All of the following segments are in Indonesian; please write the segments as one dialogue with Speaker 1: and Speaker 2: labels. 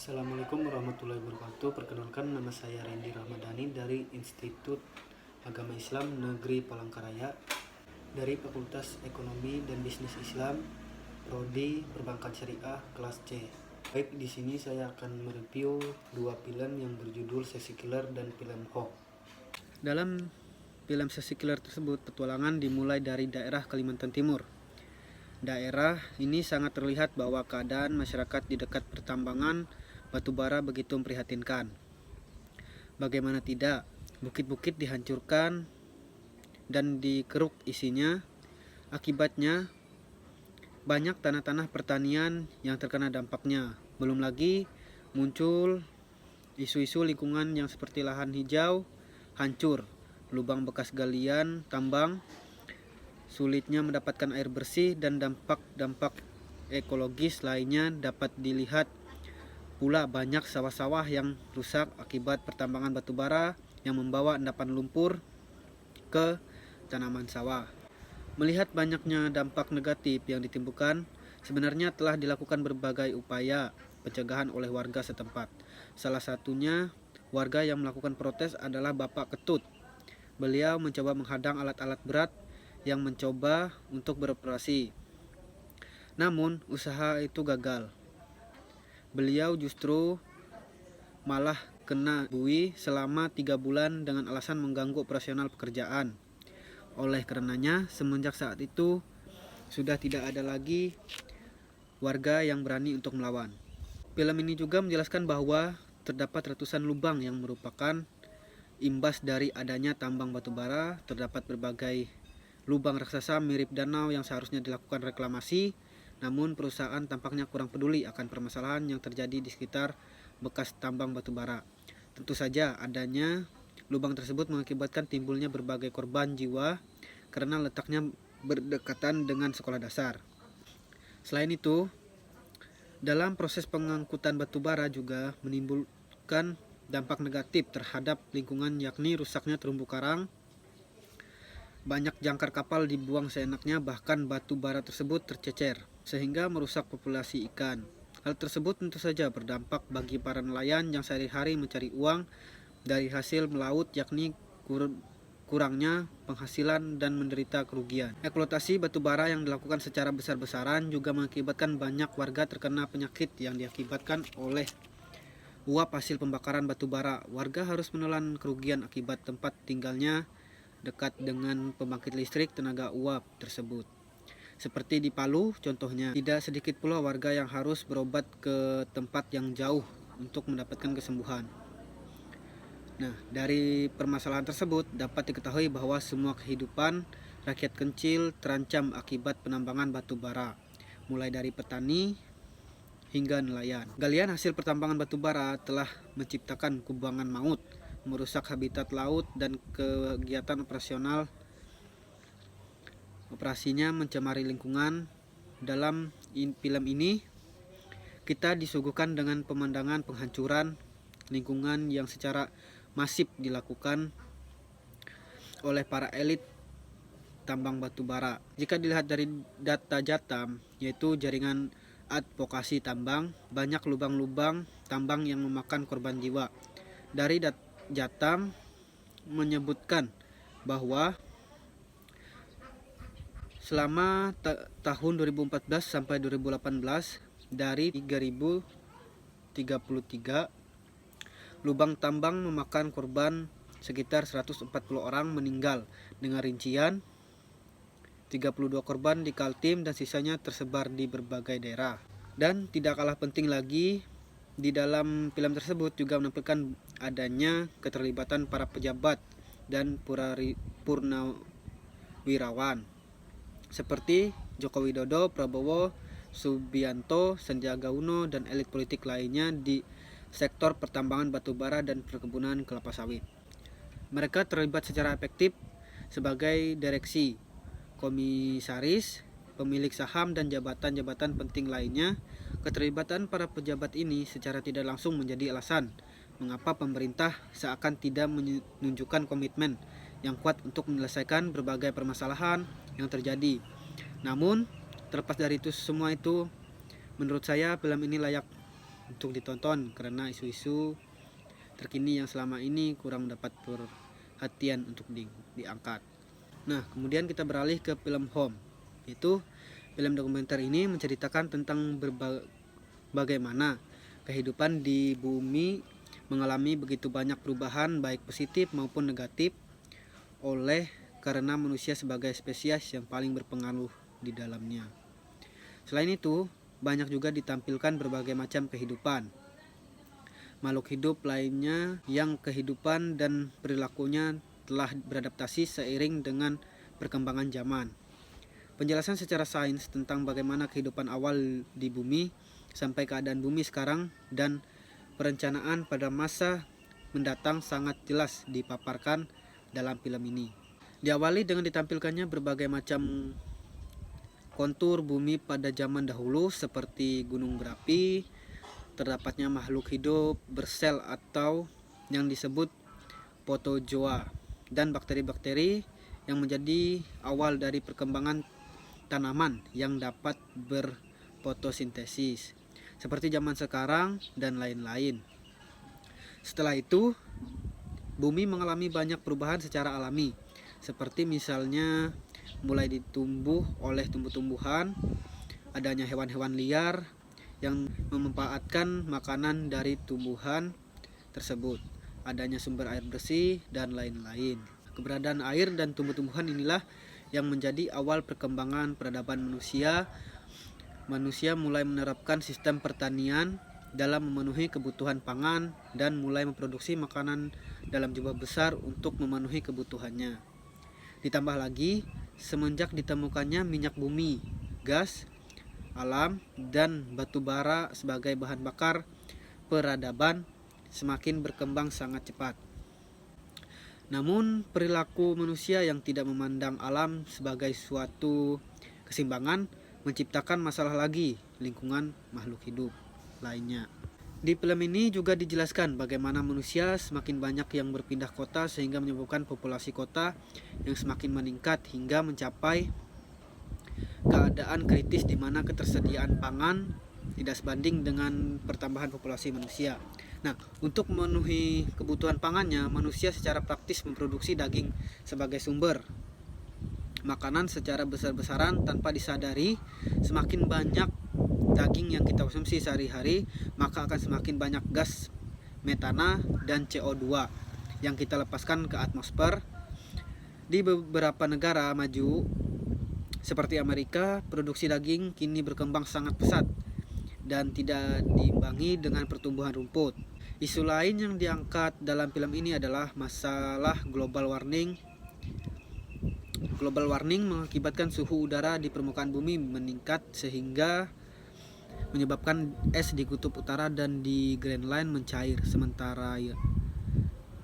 Speaker 1: Assalamualaikum warahmatullahi wabarakatuh. Perkenalkan, nama saya Randy Rahmadani dari Institut Agama Islam Negeri Palangkaraya dari Fakultas Ekonomi dan Bisnis Islam, Prodi Perbankan Syariah kelas C. Baik, di sini saya akan mereview dua film yang berjudul Sesi Killer dan film Hawk. Dalam film Sesi Killer tersebut, petualangan dimulai dari daerah Kalimantan Timur. Daerah ini sangat terlihat bahwa keadaan masyarakat di dekat pertambangan batubara begitu memprihatinkan. Bagaimana tidak, bukit-bukit dihancurkan dan dikeruk isinya. Akibatnya banyak tanah-tanah pertanian yang terkena dampaknya. Belum lagi muncul isu-isu lingkungan yang seperti lahan hijau hancur, lubang bekas galian tambang, sulitnya mendapatkan air bersih, dan dampak-dampak ekologis lainnya dapat dilihat. Pula banyak sawah-sawah yang rusak akibat pertambangan batubara yang membawa endapan lumpur ke tanaman sawah. Melihat banyaknya dampak negatif yang ditimbulkan, sebenarnya telah dilakukan berbagai upaya pencegahan oleh warga setempat. Salah satunya warga yang melakukan protes adalah Bapak Ketut. Beliau mencoba menghadang alat-alat berat yang mencoba untuk beroperasi. Namun usaha itu gagal. Beliau justru malah kena bui selama 3 bulan dengan alasan mengganggu operasional pekerjaan. Oleh karenanya, semenjak saat itu sudah tidak ada lagi warga yang berani untuk melawan. Film ini juga menjelaskan bahwa terdapat ratusan lubang yang merupakan imbas dari adanya tambang batubara. Terdapat berbagai lubang raksasa mirip danau yang seharusnya dilakukan reklamasi, namun perusahaan tampaknya kurang peduli akan permasalahan yang terjadi di sekitar bekas tambang batubara. Tentu saja adanya lubang tersebut mengakibatkan timbulnya berbagai korban jiwa karena letaknya berdekatan dengan sekolah dasar. Selain itu, dalam proses pengangkutan batubara juga menimbulkan dampak negatif terhadap lingkungan, yakni rusaknya terumbu karang. Banyak jangkar kapal dibuang seenaknya, bahkan batu bara tersebut tercecer sehingga merusak populasi ikan. Hal tersebut tentu saja berdampak bagi para nelayan yang sehari-hari mencari uang dari hasil melaut, yakni kurangnya penghasilan dan menderita kerugian. Eksploitasi batu bara yang dilakukan secara besar-besaran juga mengakibatkan banyak warga terkena penyakit yang diakibatkan oleh uap hasil pembakaran batu bara. Warga harus menelan kerugian akibat tempat tinggalnya dekat dengan pembangkit listrik tenaga uap tersebut. Seperti di Palu contohnya, tidak sedikit pula warga yang harus berobat ke tempat yang jauh untuk mendapatkan kesembuhan. Nah, dari permasalahan tersebut dapat diketahui bahwa semua kehidupan rakyat kecil terancam akibat penambangan batu bara, mulai dari petani hingga nelayan. Galian hasil pertambangan batu bara telah menciptakan kubangan maut, merusak habitat laut, dan kegiatan operasinya mencemari lingkungan. Dalam film ini kita disuguhkan dengan pemandangan penghancuran lingkungan yang secara masif dilakukan oleh para elit tambang batu bara. Jika dilihat dari data Jatam, yaitu jaringan advokasi tambang, banyak lubang-lubang tambang yang memakan korban jiwa. Dari Jatam menyebutkan bahwa selama tahun 2014 sampai 2018 dari 3033 lubang tambang memakan korban sekitar 140 orang meninggal, dengan rincian 32 korban di Kaltim dan sisanya tersebar di berbagai daerah. Dan tidak kalah penting lagi, di dalam film tersebut juga menampilkan adanya keterlibatan para pejabat dan purnawirawan seperti Joko Widodo, Prabowo Subianto, Sandiaga Uno, dan elit politik lainnya di sektor pertambangan batubara dan perkebunan kelapa sawit. Mereka terlibat secara efektif sebagai direksi, komisaris, pemilik saham, dan jabatan-jabatan penting lainnya. Keterlibatan para pejabat ini secara tidak langsung menjadi alasan mengapa pemerintah seakan tidak menunjukkan komitmen yang kuat untuk menyelesaikan berbagai permasalahan yang terjadi. Namun, terlepas dari itu semua itu, menurut saya film ini layak untuk ditonton karena isu-isu terkini yang selama ini kurang mendapat perhatian untuk diangkat. Nah, kemudian kita beralih ke film Home. Itu film dokumenter ini menceritakan tentang bagaimana kehidupan di bumi mengalami begitu banyak perubahan baik positif maupun negatif oleh karena manusia sebagai spesies yang paling berpengaruh di dalamnya. Selain itu, banyak juga ditampilkan berbagai macam kehidupan makhluk hidup lainnya yang kehidupan dan perilakunya telah beradaptasi seiring dengan perkembangan zaman. Penjelasan secara sains tentang bagaimana kehidupan awal di bumi sampai keadaan bumi sekarang dan perencanaan pada masa mendatang sangat jelas dipaparkan dalam film ini. Diawali dengan ditampilkannya berbagai macam kontur bumi pada zaman dahulu seperti gunung berapi, terdapatnya makhluk hidup bersel atau yang disebut protozoa, dan bakteri-bakteri yang menjadi awal dari perkembangan tanaman yang dapat berfotosintesis seperti zaman sekarang dan lain-lain. Setelah itu, bumi mengalami banyak perubahan secara alami, seperti misalnya mulai ditumbuh oleh tumbuh-tumbuhan, adanya hewan-hewan liar yang memanfaatkan makanan dari tumbuhan tersebut, adanya sumber air bersih, dan lain-lain. Keberadaan air dan tumbuh-tumbuhan inilah yang menjadi awal perkembangan peradaban manusia. Manusia mulai menerapkan sistem pertanian dalam memenuhi kebutuhan pangan dan mulai memproduksi makanan dalam jumlah besar untuk memenuhi kebutuhannya. Ditambah lagi, semenjak ditemukannya minyak bumi, gas alam, dan batu bara sebagai bahan bakar, peradaban semakin berkembang sangat cepat. Namun, perilaku manusia yang tidak memandang alam sebagai suatu keseimbangan menciptakan masalah lagi lingkungan makhluk hidup lainnya. Di film ini juga dijelaskan bagaimana manusia semakin banyak yang berpindah kota sehingga menyebabkan populasi kota yang semakin meningkat hingga mencapai keadaan kritis di mana ketersediaan pangan tidak sebanding dengan pertambahan populasi manusia. Nah, untuk memenuhi kebutuhan pangannya, manusia secara praktis memproduksi daging sebagai sumber makanan secara besar-besaran tanpa disadari. Semakin banyak daging yang kita konsumsi sehari-hari, maka akan semakin banyak gas metana dan CO2 yang kita lepaskan ke atmosfer. Di beberapa negara maju seperti Amerika, produksi daging kini berkembang sangat pesat dan tidak diimbangi dengan pertumbuhan rumput. Isu lain yang diangkat dalam film ini adalah masalah global warming. Global warming mengakibatkan suhu udara di permukaan bumi meningkat sehingga menyebabkan es di kutub utara dan di Greenland mencair. Sementara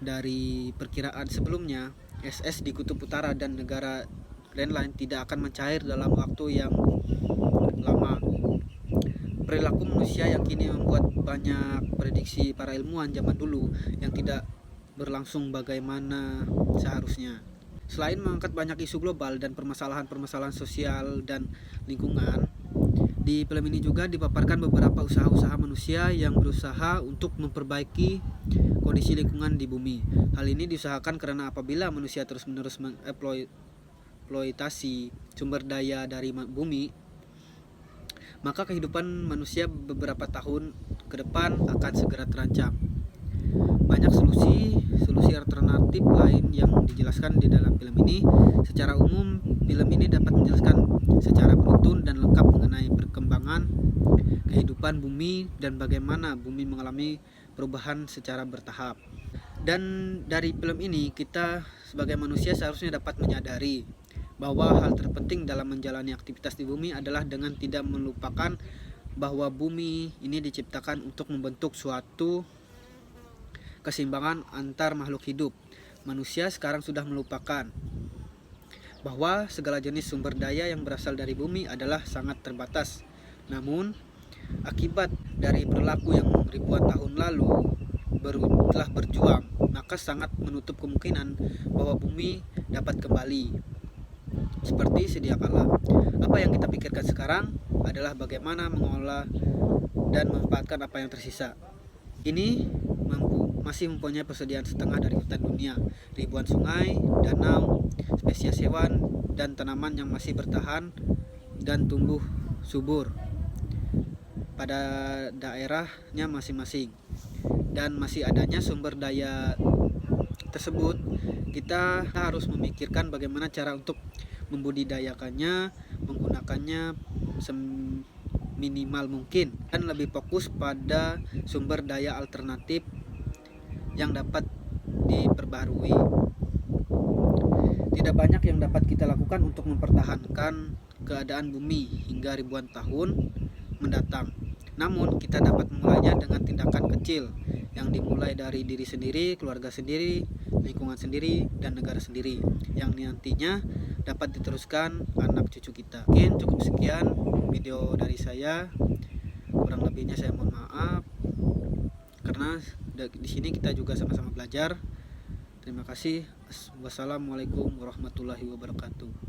Speaker 1: dari perkiraan sebelumnya, es di kutub utara dan negara Greenland tidak akan mencair dalam waktu yang lama. Perilaku manusia yang kini membuat banyak prediksi para ilmuwan zaman dulu yang tidak berlangsung bagaimana seharusnya. Selain mengangkat banyak isu global dan permasalahan-permasalahan sosial dan lingkungan, di film ini juga dipaparkan beberapa usaha-usaha manusia yang berusaha untuk memperbaiki kondisi lingkungan di bumi. Hal ini diusahakan karena apabila manusia terus-menerus mengeksploitasi sumber daya dari bumi, maka kehidupan manusia beberapa tahun ke depan akan segera terancam. Banyak solusi alternatif lain yang dijelaskan di dalam film ini. Secara umum, film ini dapat menjelaskan secara beruntun dan lengkap mengenai perkembangan kehidupan bumi dan bagaimana bumi mengalami perubahan secara bertahap. Dan dari film ini, kita sebagai manusia seharusnya dapat menyadari bahwa hal terpenting dalam menjalani aktivitas di bumi adalah dengan tidak melupakan bahwa bumi ini diciptakan untuk membentuk suatu keseimbangan antar makhluk hidup. Manusia sekarang sudah melupakan bahwa segala jenis sumber daya yang berasal dari bumi adalah sangat terbatas. Namun, akibat dari perilaku yang ribuan tahun lalu telah berjuang, maka sangat menutup kemungkinan bahwa bumi dapat kembali seperti sedia kala. Apa yang kita pikirkan sekarang adalah bagaimana mengolah dan memanfaatkan apa yang tersisa. Ini masih mempunyai persediaan setengah dari hutan dunia, ribuan sungai, danau, spesies hewan, dan tanaman yang masih bertahan dan tumbuh subur pada daerahnya masing-masing. Dan masih adanya sumber daya tersebut, kita harus memikirkan bagaimana cara untuk membudidayakannya, menggunakannya seminimal mungkin, dan lebih fokus pada sumber daya alternatif yang dapat diperbaharui. Tidak banyak yang dapat kita lakukan untuk mempertahankan keadaan bumi hingga ribuan tahun mendatang. Namun kita dapat memulainya dengan tindakan kecil yang dimulai dari diri sendiri, keluarga sendiri, lingkungan sendiri, dan negara sendiri, yang nantinya dapat diteruskan anak cucu kita. Mungkin cukup sekian video dari saya. Kurang lebihnya saya mohon maaf, karena di sini kita juga sama-sama belajar. Terima kasih. Wassalamualaikum warahmatullahi wabarakatuh.